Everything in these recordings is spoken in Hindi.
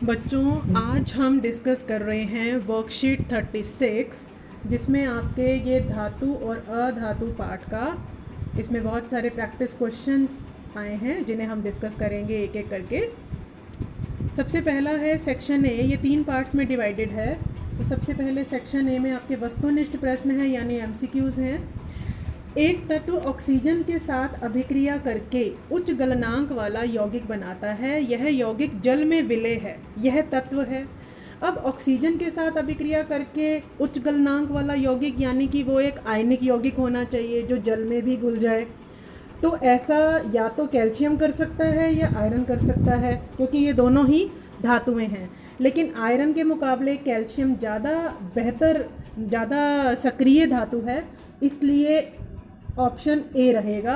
बच्चों, आज हम डिस्कस कर रहे हैं वर्कशीट 36, जिसमें आपके ये धातु और अधातु पाठ का इसमें बहुत सारे प्रैक्टिस क्वेश्चंस आए हैं जिन्हें हम डिस्कस करेंगे एक एक करके। सबसे पहला है सेक्शन ए। ये 3 पार्ट्स में डिवाइडेड है। तो सबसे पहले सेक्शन ए में आपके वस्तुनिष्ठ प्रश्न हैं, यानी एमसीक्यूज़ हैं। एक तत्व ऑक्सीजन के साथ अभिक्रिया करके उच्च गलनांक वाला यौगिक बनाता है। यह यौगिक जल में विलय है। यह तत्व है। अब ऑक्सीजन के साथ अभिक्रिया करके उच्च गलनांक वाला यौगिक यानी कि वो एक आयनिक यौगिक होना चाहिए जो जल में भी घुल जाए। तो ऐसा या तो कैल्शियम कर सकता है या आयरन कर सकता है, क्योंकि ये दोनों ही धातुएं हैं। लेकिन आयरन के मुकाबले कैल्शियम ज़्यादा बेहतर, ज़्यादा सक्रिय धातु है, इसलिए ऑप्शन ए रहेगा,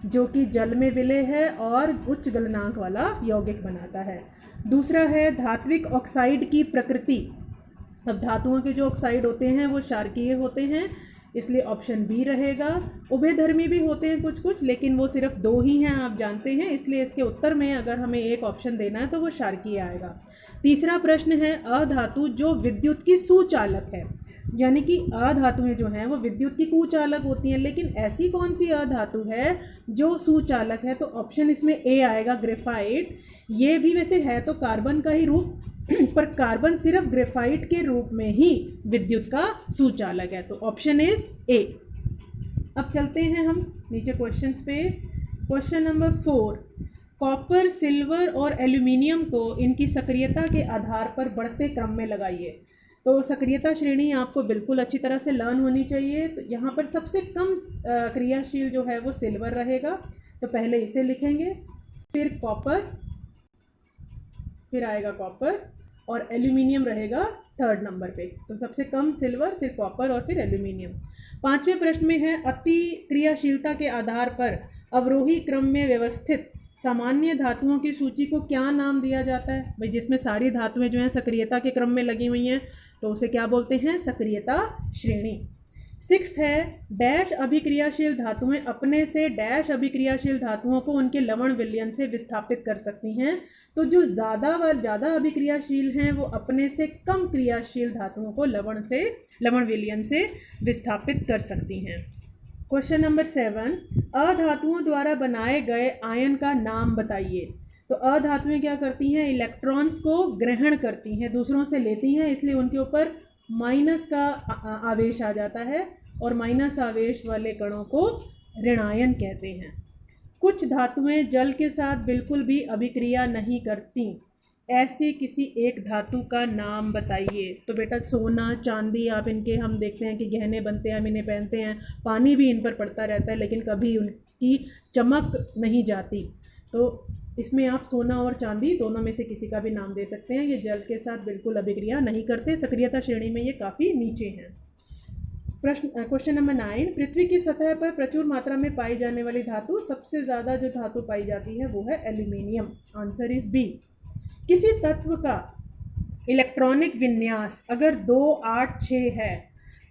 जो कि जल में विलय है और उच्च गलनांक वाला यौगिक बनाता है। दूसरा है धात्विक ऑक्साइड की प्रकृति। अब धातुओं के जो ऑक्साइड होते हैं वो क्षारकीय होते हैं, इसलिए ऑप्शन बी रहेगा। उभयधर्मी भी होते हैं कुछ कुछ, लेकिन वो सिर्फ 2 ही हैं, आप जानते हैं, इसलिए इसके उत्तर में अगर हमें एक ऑप्शन देना है तो वो क्षारकीय आएगा। तीसरा प्रश्न है अधातु जो विद्युत की सुचालक है, यानी कि अधातुएं जो हैं वो विद्युत की कुचालक होती हैं, लेकिन ऐसी कौन सी अधातु है जो सुचालक है? तो ऑप्शन इसमें ए आएगा, ग्रेफाइट। ये भी वैसे है तो कार्बन का ही रूप, पर कार्बन सिर्फ ग्रेफाइट के रूप में ही विद्युत का सुचालक है, तो ऑप्शन इज ए। अब चलते हैं हम नीचे क्वेश्चंस पे। क्वेश्चन नंबर 4, कॉपर, सिल्वर और एल्यूमिनियम को इनकी सक्रियता के आधार पर बढ़ते क्रम में लगाइए। तो सक्रियता श्रेणी आपको बिल्कुल अच्छी तरह से लर्न होनी चाहिए। तो यहाँ पर सबसे कम क्रियाशील जो है वो सिल्वर रहेगा, तो पहले इसे लिखेंगे, फिर कॉपर, फिर आएगा कॉपर, और एल्यूमिनियम रहेगा 3rd नंबर पे। तो सबसे कम सिल्वर, फिर कॉपर और फिर एल्यूमिनियम। 5वें प्रश्न में है अति क्रियाशीलता के आधार पर अवरोही क्रम में व्यवस्थित सामान्य धातुओं की सूची को क्या नाम दिया जाता है? भाई जिसमें सारी धातुएं जो हैं सक्रियता के क्रम में लगी हुई हैं, तो उसे क्या बोलते हैं? सक्रियता श्रेणी। 6th है डैश अभिक्रियाशील धातुएं अपने से डैश अभिक्रियाशील धातुओं को उनके लवण विलयन से विस्थापित कर सकती हैं। तो जो ज़्यादा अभिक्रियाशील हैं वो अपने से कम क्रियाशील धातुओं को लवण विलयन से विस्थापित कर सकती हैं। क्वेश्चन नंबर 7, अधातुओं द्वारा बनाए गए आयन का नाम बताइए। तो अधातुएं क्या करती हैं? इलेक्ट्रॉन्स को ग्रहण करती हैं, दूसरों से लेती हैं, इसलिए उनके ऊपर माइनस का आवेश आ जाता है, और माइनस आवेश वाले कणों को ऋणायन कहते हैं। कुछ धातुएं जल के साथ बिल्कुल भी अभिक्रिया नहीं करती, ऐसी किसी एक धातु का नाम बताइए। तो बेटा सोना, चांदी, आप इनके हम देखते हैं कि गहने बनते हैं, हम इन्हें पहनते हैं, पानी भी इन पर पड़ता रहता है, लेकिन कभी उनकी चमक नहीं जाती। तो इसमें आप सोना और चांदी दोनों में से किसी का भी नाम दे सकते हैं। ये जल के साथ बिल्कुल अभिक्रिया नहीं करते, सक्रियता श्रेणी में ये काफ़ी नीचे हैं। क्वेश्चन नंबर 9, पृथ्वी की सतह पर प्रचुर मात्रा में पाई जाने वाली धातु, सबसे ज़्यादा जो धातु पाई जाती है वो है एल्यूमिनियम। Answer is B. किसी तत्व का इलेक्ट्रॉनिक विन्यास अगर 2, 8, 6 है,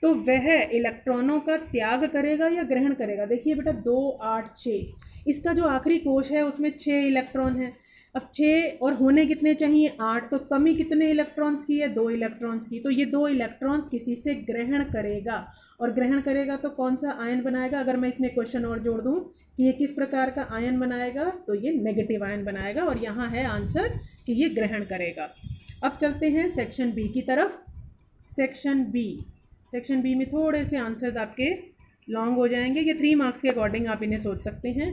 तो वह इलेक्ट्रॉनों का त्याग करेगा या ग्रहण करेगा? देखिए बेटा 2, 8, 6, इसका जो आखिरी कोश है उसमें 6 इलेक्ट्रॉन है। अब 6 और होने कितने चाहिए? 8, तो कमी कितने इलेक्ट्रॉन्स की है? 2 इलेक्ट्रॉन्स की। तो ये 2 इलेक्ट्रॉन्स किसी से ग्रहण करेगा, और ग्रहण करेगा तो कौन सा आयन बनाएगा? अगर मैं इसमें क्वेश्चन और जोड़ दूं कि ये किस प्रकार का आयन बनाएगा, तो ये नेगेटिव आयन बनाएगा, और यहाँ है आंसर कि ये ग्रहण करेगा। अब चलते हैं सेक्शन बी की तरफ। सेक्शन बी में थोड़े से आंसर्स आपके लॉन्ग हो जाएंगे, ये 3 मार्क्स के अकॉर्डिंग आप इन्हें सोच सकते हैं।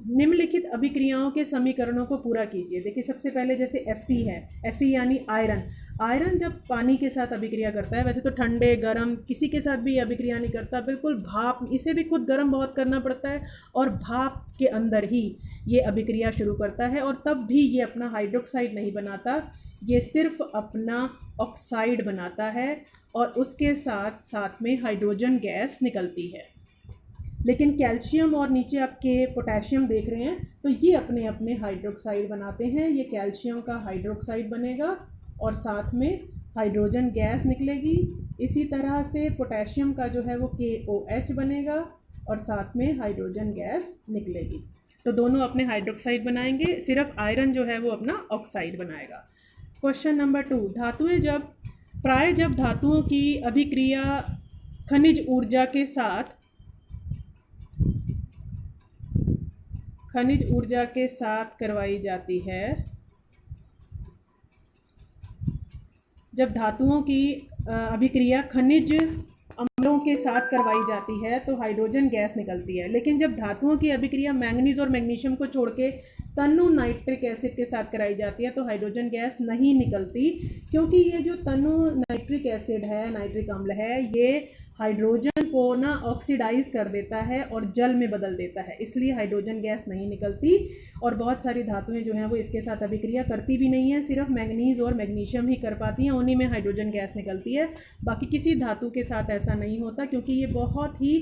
निम्नलिखित अभिक्रियाओं के समीकरणों को पूरा कीजिए। देखिए सबसे पहले जैसे Fe है, Fe यानी आयरन जब पानी के साथ अभिक्रिया करता है, वैसे तो ठंडे गर्म किसी के साथ भी अभिक्रिया नहीं करता, बिल्कुल भाप, इसे भी खुद गर्म बहुत करना पड़ता है, और भाप के अंदर ही ये अभिक्रिया शुरू करता है, और तब भी ये अपना हाइड्रोक्साइड नहीं बनाता, ये सिर्फ अपना ऑक्साइड बनाता है, और उसके साथ साथ में हाइड्रोजन गैस निकलती है। लेकिन कैल्शियम और नीचे आपके पोटेशियम देख रहे हैं, तो ये अपने अपने हाइड्रोक्साइड बनाते हैं। ये कैल्शियम का हाइड्रोक्साइड बनेगा और साथ में हाइड्रोजन गैस निकलेगी। इसी तरह से पोटेशियम का जो है वो KOH बनेगा और साथ में हाइड्रोजन गैस निकलेगी। तो दोनों अपने हाइड्रोक्साइड बनाएंगे, सिर्फ आयरन जो है वो अपना ऑक्साइड बनाएगा। क्वेश्चन नंबर 2, धातुएं जब धातुओं की अभिक्रिया खनिज ऊर्जा के साथ करवाई जाती है, जब धातुओं की अभिक्रिया खनिज अम्लों के साथ करवाई जाती है तो हाइड्रोजन गैस निकलती है। लेकिन जब धातुओं की अभिक्रिया मैंगनीज और मैग्नीशियम को छोड़ के तनु नाइट्रिक एसिड के साथ कराई जाती है तो हाइड्रोजन गैस नहीं निकलती, क्योंकि ये जो तनु नाइट्रिक एसिड है, नाइट्रिक अम्ल है, ये हाइड्रोजन को ना ऑक्सीडाइज कर देता है और जल में बदल देता है, इसलिए हाइड्रोजन गैस नहीं निकलती। और बहुत सारी धातुएं जो हैं वो इसके साथ अभिक्रिया करती भी नहीं है, सिर्फ मैंगनीज और मैग्नीशियम ही कर पाती हैं, उन्हीं में हाइड्रोजन गैस निकलती है। बाकी किसी धातु के साथ ऐसा नहीं होता, क्योंकि ये बहुत ही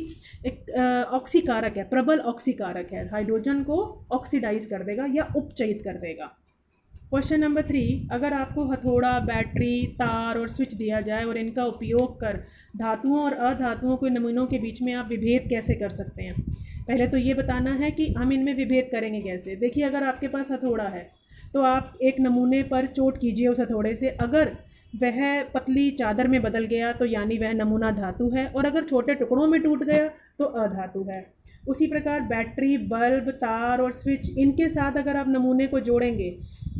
एक ऑक्सीकारक है, प्रबल ऑक्सीकारक है, हाइड्रोजन को ऑक्सीडाइज कर देगा या उपचयित कर देगा। क्वेश्चन नंबर 3, अगर आपको हथौड़ा, बैटरी, तार और स्विच दिया जाए और इनका उपयोग कर धातुओं और अधातुओं के नमूनों के बीच में आप विभेद कैसे कर सकते हैं? पहले तो ये बताना है कि हम इनमें विभेद करेंगे कैसे। देखिए, अगर आपके पास हथौड़ा है तो आप एक नमूने पर चोट कीजिए उस हथौड़े से, अगर वह पतली चादर में बदल गया तो यानी वह नमूना धातु है, और अगर छोटे टुकड़ों में टूट गया तो अधातु है। उसी प्रकार बैटरी, बल्ब, तार और स्विच, इनके साथ अगर आप नमूने को जोड़ेंगे,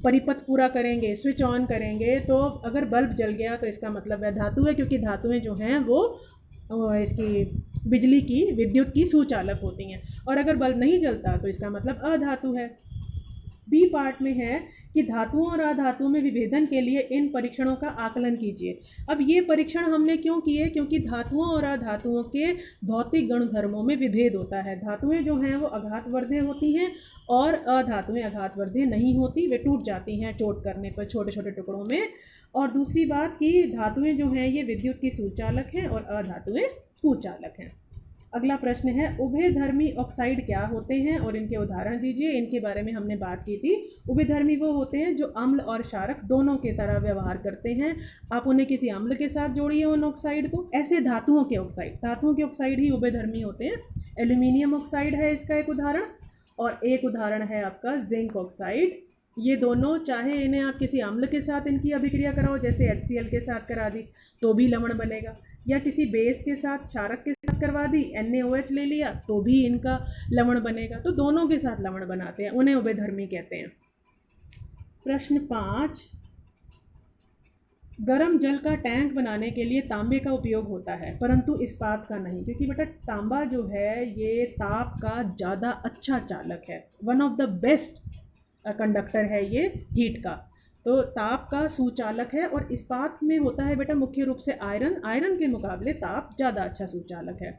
परिपथ पूरा करेंगे, स्विच ऑन करेंगे, तो अगर बल्ब जल गया तो इसका मतलब वह धातु है, क्योंकि धातुएं जो हैं वो इसकी बिजली की, विद्युत की सुचालक होती हैं। और अगर बल्ब नहीं जलता तो इसका मतलब अधातु है। बी पार्ट में है कि धातुओं और अधातुओं में विभेदन के लिए इन परीक्षणों का आकलन कीजिए। अब ये परीक्षण हमने क्यों किए? क्योंकि धातुओं और अधातुओं के भौतिक गुणधर्मों में विभेद होता है। धातुएं जो हैं वो आघातवर्धे होती हैं और अधातुएं आघातवर्धे नहीं होती, वे टूट जाती हैं चोट करने पर छोटे छोटे टुकड़ों में। और दूसरी बात कि धातुएं जो हैं ये विद्युत की सुचालक हैं और अधातुएं कुचालक हैं। अगला प्रश्न है, उभयधर्मी ऑक्साइड क्या होते हैं और इनके उदाहरण दीजिए। इनके बारे में हमने बात की थी। उभयधर्मी वो होते हैं जो अम्ल और क्षारक दोनों के तरह व्यवहार करते हैं। आप उन्हें किसी अम्ल के साथ जोड़िए उन ऑक्साइड को। ऐसे धातुओं के ऑक्साइड ही उभयधर्मी होते हैं। एल्यूमिनियम ऑक्साइड है इसका एक उदाहरण, और एक उदाहरण है आपका जिंक ऑक्साइड। ये दोनों, चाहे इन्हें आप किसी अम्ल के साथ इनकी अभिक्रिया कराओ, जैसे HCl के साथ करा दी तो भी लवण बनेगा, या किसी बेस के साथ, क्षारक के साथ करवा दी, NaOH ले लिया तो भी इनका लवण बनेगा। तो दोनों के साथ लवण बनाते हैं, उन्हें उभयधर्मी कहते हैं। प्रश्न 5, गर्म जल का टैंक बनाने के लिए तांबे का उपयोग होता है परंतु इस्पात का नहीं, क्योंकि बेटा तांबा जो है ये ताप का ज़्यादा अच्छा चालक है, one of the best conductor है ये हीट का, तो ताप का सुचालक है। और इस्पात में होता है बेटा मुख्य रूप से आयरन के मुकाबले ताप ज़्यादा अच्छा सुचालक है।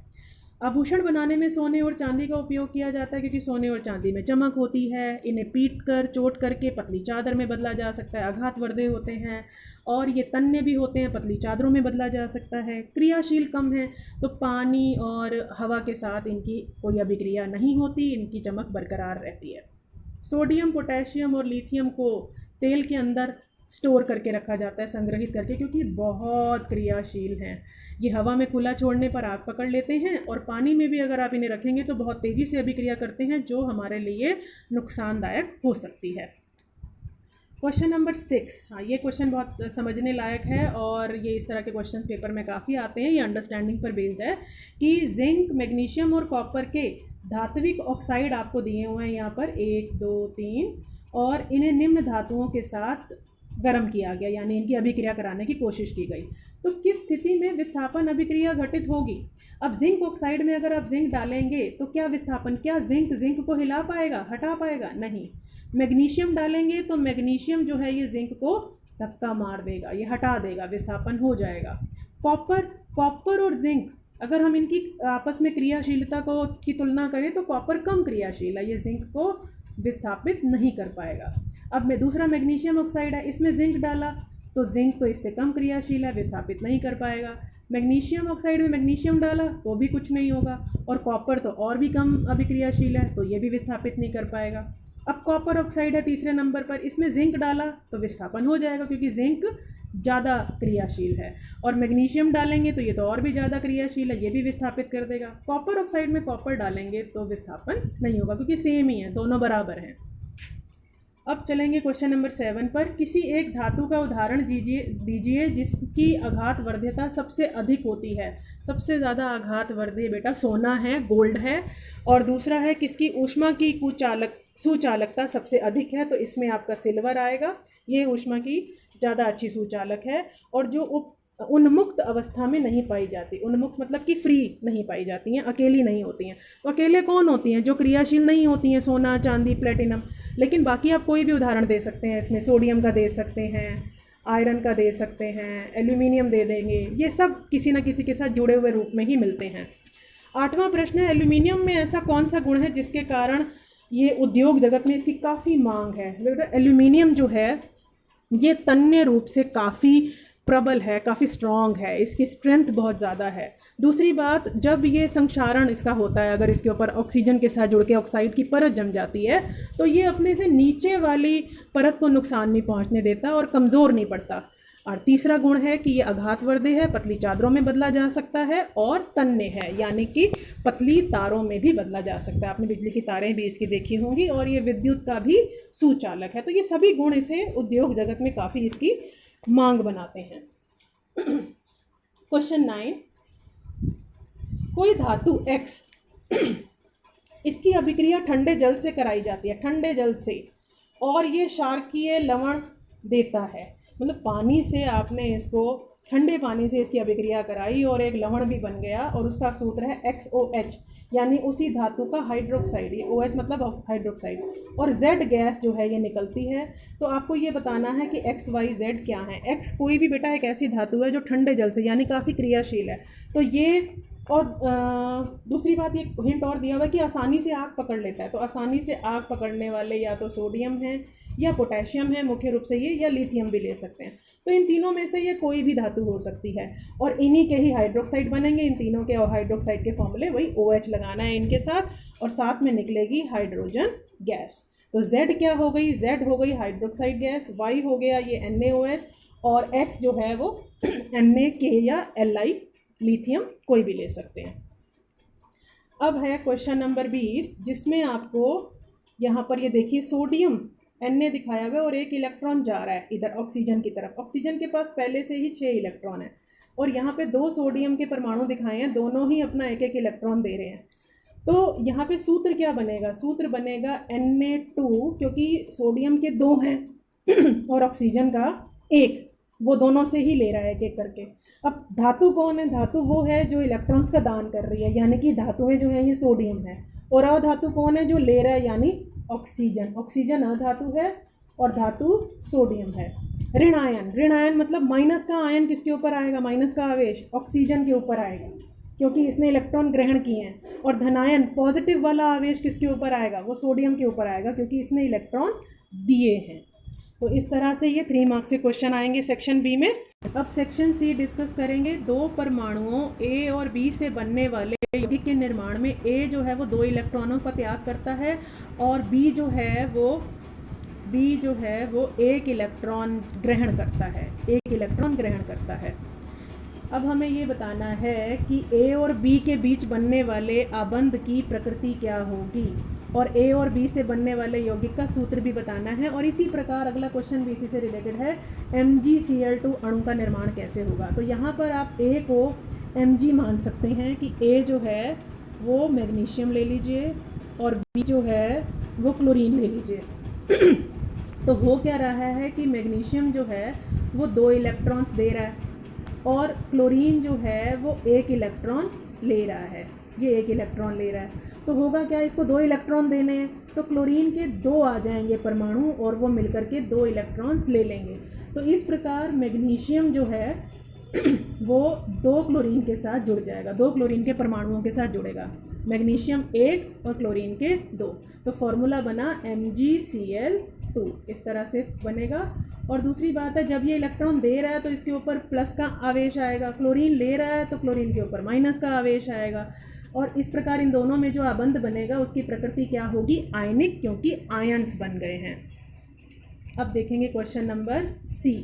आभूषण बनाने में सोने और चांदी का उपयोग किया जाता है, क्योंकि सोने और चांदी में चमक होती है। इन्हें पीट कर, चोट करके पतली चादर में बदला जा सकता है, आघातवर्धे होते हैं, और ये तन्ने भी होते हैं, पतली चादरों में बदला जा सकता है। क्रियाशील कम है, तो पानी और हवा के साथ इनकी कोई अभिक्रिया नहीं होती, इनकी चमक बरकरार रहती है। सोडियम, पोटेशियम और लिथियम को तेल के अंदर स्टोर करके रखा जाता है, संग्रहित करके, क्योंकि बहुत क्रियाशील हैं। ये हवा में खुला छोड़ने पर आग पकड़ लेते हैं, और पानी में भी अगर आप इन्हें रखेंगे तो बहुत तेज़ी से अभिक्रिया करते हैं, जो हमारे लिए नुकसानदायक हो सकती है। क्वेश्चन नंबर 6, हाँ ये क्वेश्चन बहुत समझने लायक है, और ये इस तरह के क्वेश्चन पेपर में काफ़ी आते हैं। ये अंडरस्टैंडिंग पर बेस्ड है कि जिंक, मैग्नीशियम और कॉपर के धात्विक ऑक्साइड आपको दिए हुए हैं यहाँ पर 1, 2, 3, और इन्हें निम्न धातुओं के साथ गर्म किया गया, यानी इनकी अभिक्रिया कराने की कोशिश की गई। तो किस स्थिति में विस्थापन अभिक्रिया घटित होगी? अब जिंक ऑक्साइड में अगर आप जिंक डालेंगे तो क्या विस्थापन, क्या जिंक को हिला पाएगा, हटा पाएगा? नहीं। मैग्नीशियम डालेंगे तो मैग्नीशियम जो है ये जिंक को धक्का मार देगा, ये हटा देगा, विस्थापन हो जाएगा। कॉपर और जिंक, अगर हम इनकी आपस में क्रियाशीलता की तुलना करें तो कॉपर कम क्रियाशील है, ये जिंक को विस्थापित नहीं कर पाएगा। अब मैं दूसरा मैग्नीशियम ऑक्साइड है, इसमें जिंक डाला तो जिंक तो इससे कम क्रियाशील है, विस्थापित नहीं कर पाएगा। मैग्नीशियम ऑक्साइड में मैग्नीशियम डाला तो भी कुछ नहीं होगा, और कॉपर तो और भी कम अभिक्रियाशील है, तो ये भी विस्थापित नहीं कर पाएगा। अब कॉपर ऑक्साइड है तीसरे नंबर पर, इसमें जिंक डाला तो विस्थापन हो जाएगा, क्योंकि जिंक ज़्यादा क्रियाशील है, और मैग्नीशियम डालेंगे तो ये तो और भी ज़्यादा क्रियाशील है, ये भी विस्थापित कर देगा। कॉपर ऑक्साइड में कॉपर डालेंगे तो विस्थापन नहीं होगा, क्योंकि सेम ही है, दोनों बराबर हैं। अब चलेंगे क्वेश्चन नंबर 7 पर। किसी एक धातु का उदाहरण दीजिए जिसकी आघात वर्ध्यता सबसे अधिक होती है। सबसे ज़्यादा आघात वर्ध्य बेटा सोना है, गोल्ड है। और दूसरा है किसकी ऊष्मा की सुचालकता सबसे अधिक है, तो इसमें आपका सिल्वर आएगा। ये ऊष्मा की ज़्यादा अच्छी सुचालक है और जो उन्मुक्त अवस्था में नहीं पाई जाती। उन्मुक्त मतलब कि फ्री नहीं पाई जाती हैं, अकेली नहीं होती हैं। तो अकेले कौन होती हैं? जो क्रियाशील नहीं होती हैं, सोना, चांदी, प्लेटिनम। लेकिन बाकी आप कोई भी उदाहरण दे सकते हैं इसमें। सोडियम का दे सकते हैं, आयरन का दे सकते हैं, एल्यूमिनियम दे देंगे। ये सब किसी न किसी के साथ जुड़े हुए रूप में ही मिलते हैं। 8वां प्रश्न है, एल्यूमिनियम में ऐसा कौन सा गुण है जिसके कारण ये उद्योग जगत में इसकी काफ़ी मांग है? बेटा एल्यूमिनियम जो है ये तन्य रूप से काफ़ी प्रबल है, काफ़ी स्ट्रॉन्ग है, इसकी स्ट्रेंथ बहुत ज़्यादा है। दूसरी बात, जब ये संक्षारण इसका होता है, अगर इसके ऊपर ऑक्सीजन के साथ जुड़ के ऑक्साइड की परत जम जाती है तो ये अपने से नीचे वाली परत को नुकसान नहीं पहुंचने देता और कमज़ोर नहीं पड़ता। और तीसरा गुण है कि ये आघातवर्धक है, पतली चादरों में बदला जा सकता है और तन्य है, यानी कि पतली तारों में भी बदला जा सकता है। आपने बिजली की तारें भी इसकी देखी होंगी। और ये विद्युत का भी सुचालक है। तो ये सभी गुण इसे उद्योग जगत में काफ़ी इसकी मांग बनाते हैं। क्वेश्चन 9, कोई धातु X इसकी अभिक्रिया ठंडे जल से कराई जाती है, ठंडे जल से, और ये क्षारकीय लवण देता है। मतलब पानी से आपने इसको, ठंडे पानी से इसकी अभिक्रिया कराई और एक लवण भी बन गया और उसका सूत्र है XOH, यानी उसी धातु का हाइड्रोक्साइड। ये OH मतलब हाइड्रोक्साइड। और Z गैस जो है ये निकलती है। तो आपको ये बताना है कि XYZ क्या है। X कोई भी बेटा एक ऐसी धातु है जो ठंडे जल से, यानी काफ़ी क्रियाशील है। तो ये, और दूसरी बात ये हिंट और दिया हुआ है कि आसानी से आग पकड़ लेता है। तो आसानी से आग पकड़ने वाले या तो सोडियम है या पोटेशियम है, मुख्य रूप से ये, या लिथियम भी ले सकते हैं। तो इन तीनों में से ये कोई भी धातु हो सकती है और इन्हीं के ही हाइड्रोक्साइड बनेंगे। इन तीनों के और हाइड्रोक्साइड के फॉर्मूले वही OH लगाना है इनके साथ, और साथ में निकलेगी हाइड्रोजन गैस। तो Z क्या हो गई? Z हो गई हाइड्रोक्साइड गैस, Y हो गया ये NaOH, और X जो है वो NaK या Li, लिथियम कोई भी ले सकते हैं। अब है क्वेश्चन नंबर 20, जिसमें आपको यहाँ पर ये देखिए सोडियम Na दिखाया हुआ है और एक इलेक्ट्रॉन जा रहा है इधर ऑक्सीजन की तरफ। ऑक्सीजन के पास पहले से ही 6 इलेक्ट्रॉन है और यहाँ पे 2 सोडियम के परमाणु दिखाए हैं, दोनों ही अपना एक एक इलेक्ट्रॉन दे रहे हैं। तो यहाँ पे सूत्र क्या बनेगा? सूत्र बनेगा Na2, क्योंकि सोडियम के 2 हैं और ऑक्सीजन का 1, वो दोनों से ही ले रहा है एक एक करके। अब धातु कौन है? धातु वो है जो इलेक्ट्रॉन्स का दान कर रही है, यानी कि धातुएं जो है ये सोडियम है। और अधातु कौन है? जो ले रहा है, यानी ऑक्सीजन। ऑक्सीजन अधातु है और धातु सोडियम है। ऋण आयन, ऋण आयन मतलब माइनस का आयन किसके ऊपर आएगा? माइनस का आवेश ऑक्सीजन के ऊपर आएगा, क्योंकि इसने इलेक्ट्रॉन ग्रहण किए हैं। और धनायन, पॉजिटिव वाला आवेश किसके ऊपर आएगा? वो सोडियम के ऊपर आएगा, क्योंकि इसने इलेक्ट्रॉन दिए हैं। तो इस तरह से ये 3 मार्क्स के क्वेश्चन आएंगे सेक्शन बी में। अब सेक्शन सी डिस्कस करेंगे। 2 परमाणुओं A और B से बनने वाले यौगिक के निर्माण में A जो है वो 2 इलेक्ट्रॉनों का त्याग करता है और B जो है वो 1 इलेक्ट्रॉन ग्रहण करता है, 1 इलेक्ट्रॉन ग्रहण करता है। अब हमें ये बताना है कि A और B के बीच बनने वाले आबंध की प्रकृति क्या होगी, और A और B से बनने वाले यौगिक का सूत्र भी बताना है। और इसी प्रकार अगला क्वेश्चन भी इसी से रिलेटेड है, MgCl2 अणु का निर्माण कैसे होगा। तो यहाँ पर आप A को Mg मान सकते हैं कि A जो है वो मैग्नीशियम ले लीजिए और B जो है वो क्लोरीन ले लीजिए। तो हो क्या रहा है कि मैग्नीशियम जो है वो 2 इलेक्ट्रॉन्स दे रहा है और क्लोरीन जो है वो 1 इलेक्ट्रॉन ले रहा है, ये 1 इलेक्ट्रॉन ले रहा है। तो होगा क्या? इसको 2 इलेक्ट्रॉन देने हैं तो क्लोरीन के 2 आ जाएंगे परमाणु और वो मिलकर के 2 इलेक्ट्रॉन्स ले लेंगे। तो इस प्रकार मैग्नीशियम जो है वो 2 क्लोरीन के साथ जुड़ जाएगा, 2 क्लोरीन के परमाणुओं के साथ जुड़ेगा। मैग्नीशियम 1 और क्लोरीन के 2। तो फॉर्मूला बना MgCl2, इस तरह से बनेगा। और दूसरी बात है, जब ये इलेक्ट्रॉन दे रहा है तो इसके ऊपर प्लस का आवेश आएगा, क्लोरीन ले रहा है तो क्लोरीन के ऊपर माइनस का आवेश आएगा। और इस प्रकार इन दोनों में जो आबंध बनेगा उसकी प्रकृति क्या होगी? आयनिक, क्योंकि आयन्स बन गए हैं। अब देखेंगे क्वेश्चन नंबर सी।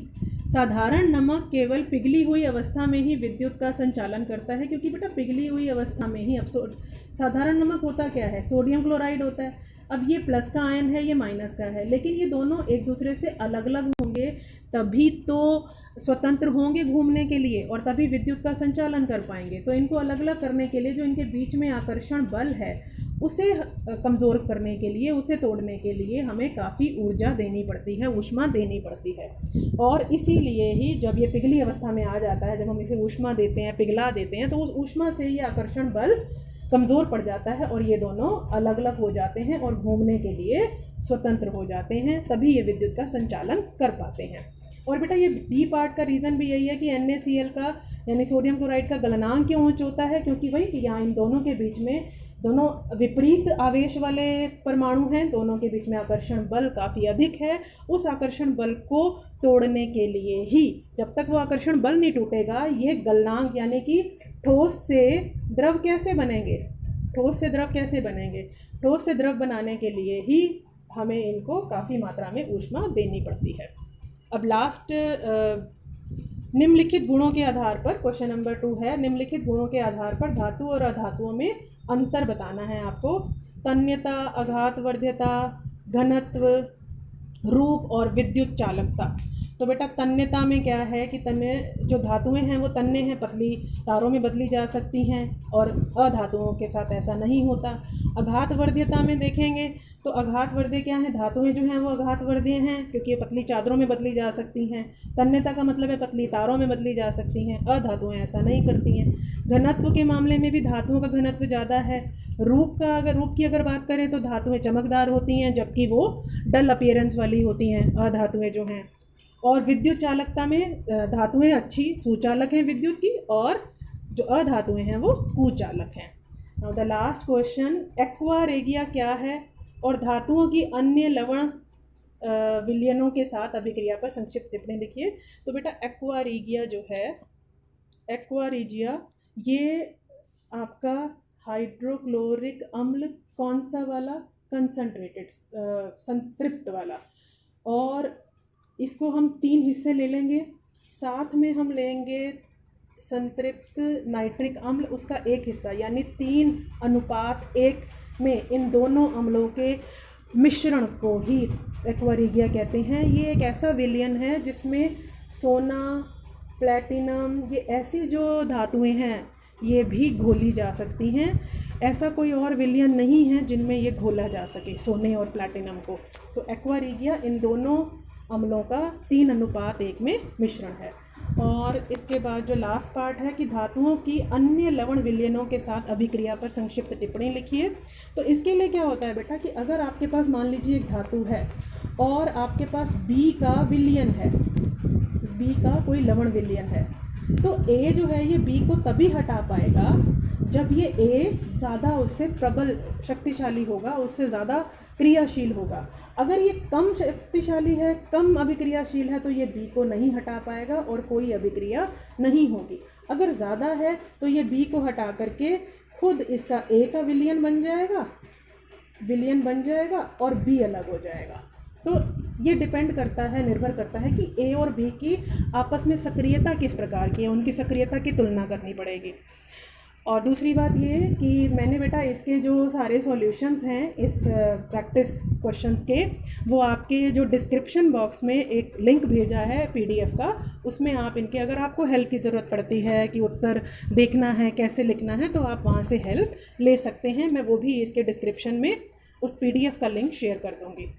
साधारण नमक केवल पिघली हुई अवस्था में ही विद्युत का संचालन करता है, क्योंकि बेटा पिघली हुई अवस्था में ही, अब साधारण नमक होता क्या है? सोडियम क्लोराइड होता है। अब ये प्लस का आयन है, ये माइनस का है, लेकिन ये दोनों एक दूसरे से अलग अलग होंगे तभी तो स्वतंत्र होंगे घूमने के लिए और तभी विद्युत का संचालन कर पाएंगे। तो इनको अलग अलग करने के लिए जो इनके बीच में आकर्षण बल है उसे कमज़ोर करने के लिए, उसे तोड़ने के लिए हमें काफ़ी ऊर्जा देनी पड़ती है, ऊष्मा देनी पड़ती है। और इसीलिए ही जब ये पिघली अवस्था में आ जाता है, जब हम इसे ऊष्मा देते हैं, पिघला देते हैं, तो उस ऊष्मा से ये आकर्षण बल कमज़ोर पड़ जाता है और ये दोनों अलग अलग हो जाते हैं और घूमने के लिए स्वतंत्र हो जाते हैं, तभी ये विद्युत का संचालन कर पाते हैं। और बेटा ये डी पार्ट का रीज़न भी यही है कि NaCl का यानी सोडियम क्लोराइड का गलनांक क्यों उच्च होता है, क्योंकि वही कि यहाँ इन दोनों के बीच में दोनों विपरीत आवेश वाले परमाणु हैं, दोनों के बीच में आकर्षण बल काफ़ी अधिक है। उस आकर्षण बल को तोड़ने के लिए ही, जब तक वो आकर्षण बल नहीं टूटेगा, ये गलनांक यानी कि ठोस से द्रव कैसे बनेंगे, ठोस से द्रव कैसे बनेंगे, ठोस से द्रव बनाने के लिए ही हमें इनको काफ़ी मात्रा में ऊष्मा देनी पड़ती है। अब लास्ट निम्नलिखित गुणों के आधार पर क्वेश्चन नंबर 2 है, निम्नलिखित गुणों के आधार पर धातु और अधातुओं में अंतर बताना है आपको। तन्यता, आघातवर्ध्यता, घनत्व, रूप और विद्युत चालकता। तो बेटा तन्यता में क्या है कि तन्य जो धातुएं हैं वो तन्य हैं, पतली तारों में बदली जा सकती हैं और अधातुओं के साथ ऐसा नहीं होता। आघातवर्ध्यता में देखेंगे तो आघातवर्ध्य क्या है, धातुएं जो हैं वो आघातवर्ध्य हैं क्योंकि ये पतली चादरों में बदली जा सकती हैं। तन्यता का मतलब है पतली तारों में बदली जा सकती हैं, अधातुएं ऐसा नहीं करती हैं। घनत्व के मामले में भी धातुओं का घनत्व ज़्यादा है। रूप की अगर बात करें तो धातुएं चमकदार होती हैं जबकि वो डल अपीयरेंस वाली होती हैं अधातुएं जो हैं। और विद्युत चालकता में धातुएं अच्छी सुचालक हैं विद्युत की और जो अधातुएं हैं वो कुचालक हैं। Now the last question, aqua regia क्या है और धातुओं की अन्य लवण विलयनों के साथ अभिक्रिया पर संक्षिप्त टिप्पणी लिखिए। तो बेटा एक्वा रेगिया जो है, एक्वा रेगिया ये आपका हाइड्रोक्लोरिक अम्ल कौन सा वाला, कंसंट्रेटेड संतृप्त वाला, और इसको हम 3 हिस्से ले लेंगे, साथ में हम लेंगे संतृप्त नाइट्रिक अम्ल उसका 1 हिस्सा, यानी 3:1 में इन दोनों अम्लों के मिश्रण को ही एक्वा रेगिया कहते हैं। ये एक ऐसा विलयन है जिसमें सोना, प्लैटिनम, ये ऐसी जो धातुएं हैं ये भी घोली जा सकती हैं। ऐसा कोई और विलयन नहीं है जिनमें ये घोला जा सके सोने और प्लैटिनम को। तो एक्वा रेगिया इन दोनों अम्लों का 3:1 में मिश्रण है। और इसके बाद जो लास्ट पार्ट है कि धातुओं की अन्य लवण विलयनों के साथ अभिक्रिया पर संक्षिप्त टिप्पणी लिखिए। तो इसके लिए क्या होता है बेटा कि अगर आपके पास मान लीजिए एक धातु है और आपके पास B का विलयन है, B का कोई लवण विलयन है, तो A जो है ये B को तभी हटा पाएगा जब ये A ज़्यादा उससे प्रबल शक्तिशाली होगा, उससे ज़्यादा क्रियाशील होगा। अगर ये कम शक्तिशाली है, कम अभिक्रियाशील है, तो ये B को नहीं हटा पाएगा और कोई अभिक्रिया नहीं होगी। अगर ज़्यादा है तो ये B को हटा करके खुद इसका A का विलयन बन जाएगा और B अलग हो जाएगा। तो ये डिपेंड करता है, निर्भर करता है कि A और B की आपस में सक्रियता किस प्रकार की है, उनकी सक्रियता की तुलना करनी पड़ेगी। और दूसरी बात ये कि मैंने बेटा इसके जो सारे सॉल्यूशंस हैं इस प्रैक्टिस क्वेश्चंस के, वो आपके जो डिस्क्रिप्शन बॉक्स में एक लिंक भेजा है PDF का, उसमें आप इनके अगर आपको हेल्प की ज़रूरत पड़ती है कि उत्तर देखना है कैसे लिखना है तो आप वहाँ से हेल्प ले सकते हैं। मैं वो भी इसके डिस्क्रिप्शन में उस PDF का लिंक शेयर कर दूँगी।